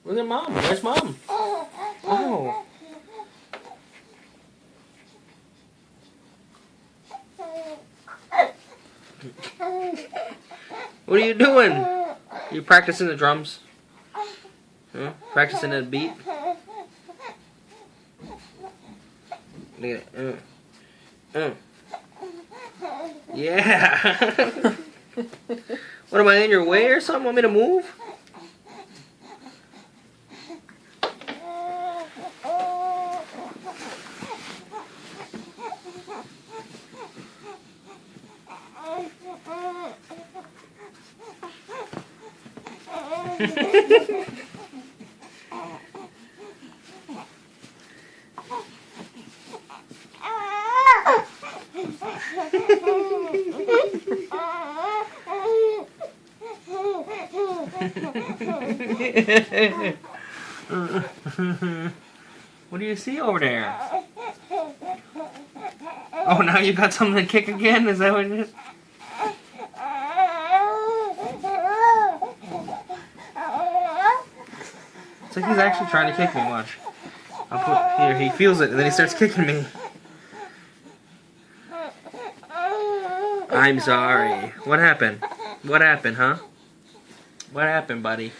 Look at Mom. Where's Mom? Oh. What are you doing? You practicing the drums? Huh? Practicing the beat? Look at it. Yeah. What, am I in your way or something? Want me to move? What do you see over there? Oh, now you got something to kick again? Is that what it is? It's like he's actually trying to kick me, watch. I'll put here, he feels it, and then he starts kicking me. I'm sorry. What happened? What happened, huh? What happened, buddy?